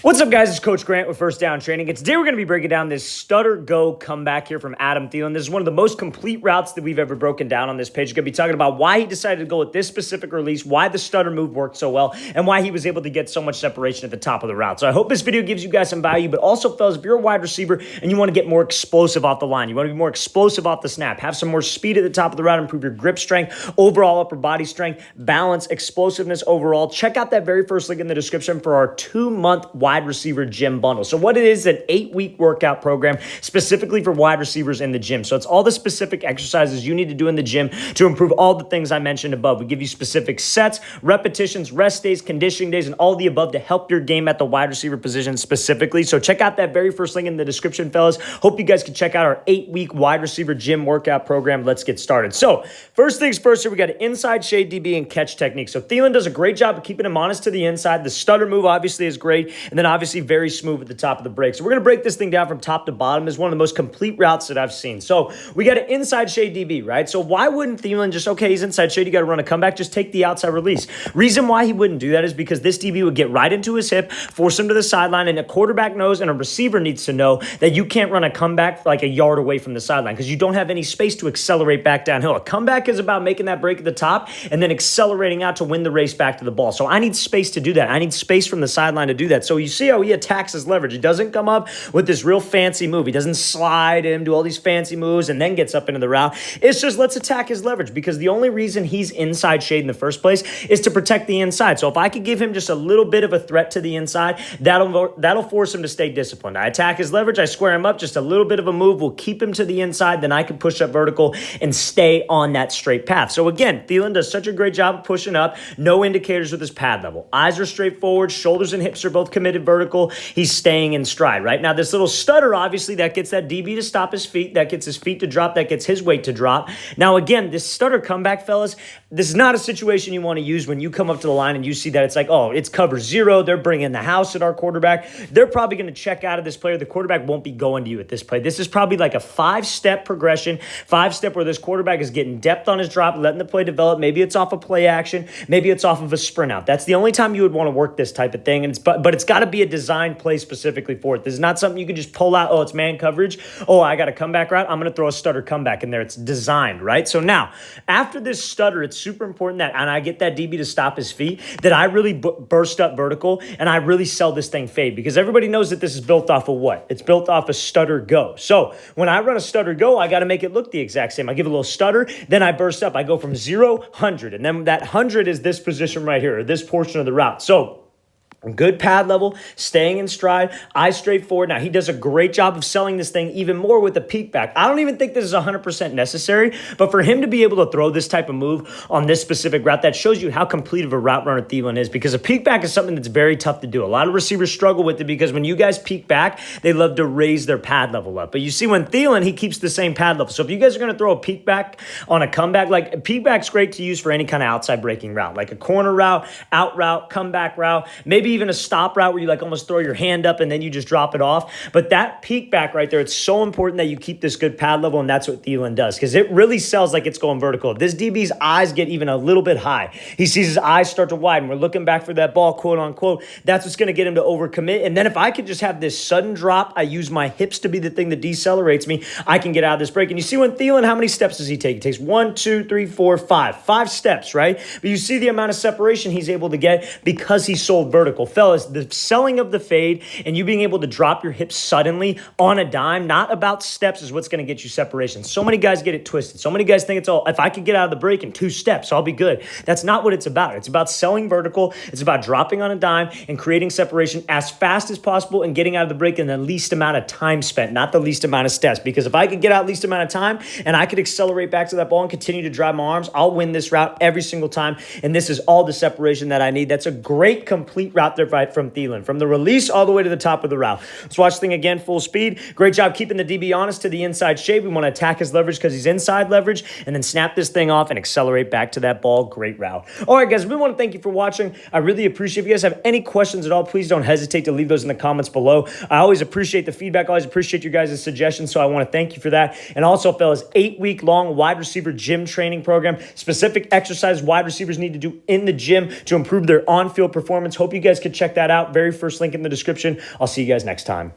What's up, guys? It's Coach Grant with First Down Training. And today we're going to be breaking down this stutter go comeback here from Adam Thielen. This is one of the most complete routes that we've ever broken down on this page. We're going to be talking about why he decided to go with this specific release, why the stutter move worked so well, and why he was able to get so much separation at the top of the route. So I hope this video gives you guys some value, but also, fellas, if you're a wide receiver and you want to get more explosive off the line, you want to be more explosive off the snap, have some more speed at the top of the route, improve your grip strength, overall upper body strength, balance, explosiveness overall, check out that very first link in the description for our 2-month wide receiver gym bundle. So what it is, an 8-week workout program specifically for wide receivers in the gym. So it's all the specific exercises you need to do in the gym to improve all the things I mentioned above. We give you specific sets, repetitions, rest days, conditioning days, and all the above to help your game at the wide receiver position specifically. So check out that very first link in the description, fellas. Hope you guys can check out our 8-week wide receiver gym workout program. Let's get started. So first things first, here we got an inside shade DB and catch technique. So Thielen does a great job of keeping him honest to the inside. The stutter move obviously is great, and then obviously very smooth at the top of the break. So we're going to break this thing down from top to bottom. It's one of the most complete routes that I've seen. So we got an inside shade DB, right? So why wouldn't Thielen just, okay, he's inside shade, you got to run a comeback, just take the outside release. Reason why he wouldn't do that is because this DB would get right into his hip, force him to the sideline, and a quarterback knows and a receiver needs to know that you can't run a comeback like a yard away from the sideline because you don't have any space to accelerate back downhill. A comeback is about making that break at the top and then accelerating out to win the race back to the ball. So I need space to do that. I need space from the sideline to do that. So you see how he attacks his leverage. He doesn't come up with this real fancy move. He doesn't slide him, do all these fancy moves, and then gets up into the route. It's just let's attack his leverage because the only reason he's inside shade in the first place is to protect the inside. So if I could give him just a little bit of a threat to the inside, that'll force him to stay disciplined. I attack his leverage, I square him up, just a little bit of a move will keep him to the inside, then I can push up vertical and stay on that straight path. So again, Thielen does such a great job of pushing up, no indicators with his pad level. Eyes are straight forward, shoulders and hips are both committed vertical. He's staying in stride, right? Now, this little stutter, obviously, that gets that DB to stop his feet, that gets his feet to drop, that gets his weight to drop. Now, again, this stutter comeback, fellas, this is not a situation you want to use when you come up to the line and you see that it's like, oh, it's cover zero. They're bringing the house at our quarterback. They're probably going to check out of this player. The quarterback won't be going to you at this play. This is probably like a 5-step progression, 5-step where this quarterback is getting depth on his drop, letting the play develop. Maybe it's off a play action. Maybe it's off of a sprint out. That's the only time you would want to work this type of thing. And but it's got to be a designed play specifically for it. This is not something you can just pull out. Oh, it's man coverage. Oh, I got a comeback route. I'm going to throw a stutter comeback in there. It's designed, right? So now, after this stutter, it's super important that, and I get that DB to stop his feet, that I really burst up vertical and I really sell this thing fade because everybody knows that this is built off of what? It's built off a stutter go. So when I run a stutter go, I got to make it look the exact same. I give a little stutter, then I burst up. I go from 0, 100, and then that 100 is this position right here, or this portion of the route. So good pad level, staying in stride, eyes straight forward. Now, he does a great job of selling this thing even more with the peek back. I don't even think this is 100% necessary, but for him to be able to throw this type of move on this specific route, that shows you how complete of a route runner Thielen is because a peek back is something that's very tough to do. A lot of receivers struggle with it because when you guys peek back, they love to raise their pad level up. But you see when Thielen, he keeps the same pad level. So if you guys are going to throw a peek back on a comeback, like a peek back's great to use for any kind of outside breaking route, like a corner route, out route, comeback route, maybe even a stop route where you like almost throw your hand up and then you just drop it off. But that peek back right there, it's so important that you keep this good pad level, and that's what Thielen does because it really sells like it's going vertical. If this DB's eyes get even a little bit high, he sees his eyes start to widen. We're looking back for that ball, quote unquote. That's what's going to get him to overcommit. And then if I could just have this sudden drop, I use my hips to be the thing that decelerates me, I can get out of this break. And you see when Thielen, how many steps does he take? He takes 1, 2, 3, 4, 5. 5 steps, right? But you see the amount of separation he's able to get because he sold vertical. Fellas, the selling of the fade and you being able to drop your hips suddenly on a dime, not about steps, is what's going to get you separation. So many guys get it twisted. So many guys think it's all, if I could get out of the break in 2 steps, I'll be good. That's not what it's about. It's about selling vertical. It's about dropping on a dime and creating separation as fast as possible and getting out of the break in the least amount of time spent, not the least amount of steps. Because if I could get out least amount of time and I could accelerate back to that ball and continue to drive my arms, I'll win this route every single time. And this is all the separation that I need. That's a great complete route there from Thielen, from the release all the way to the top of the route. Let's watch the thing again, full speed. Great job keeping the DB honest to the inside shade. We want to attack his leverage because he's inside leverage and then snap this thing off and accelerate back to that ball. Great route. All right, guys, we want to thank you for watching. I really appreciate if you guys have any questions at all, please don't hesitate to leave those in the comments below. I always appreciate the feedback. I always appreciate you guys' suggestions, so I want to thank you for that. And also, fellas, 8-week-long wide receiver gym training program, specific exercises wide receivers need to do in the gym to improve their on-field performance. Hope you guys guys could check that out. Very first link in the description. I'll see you guys next time.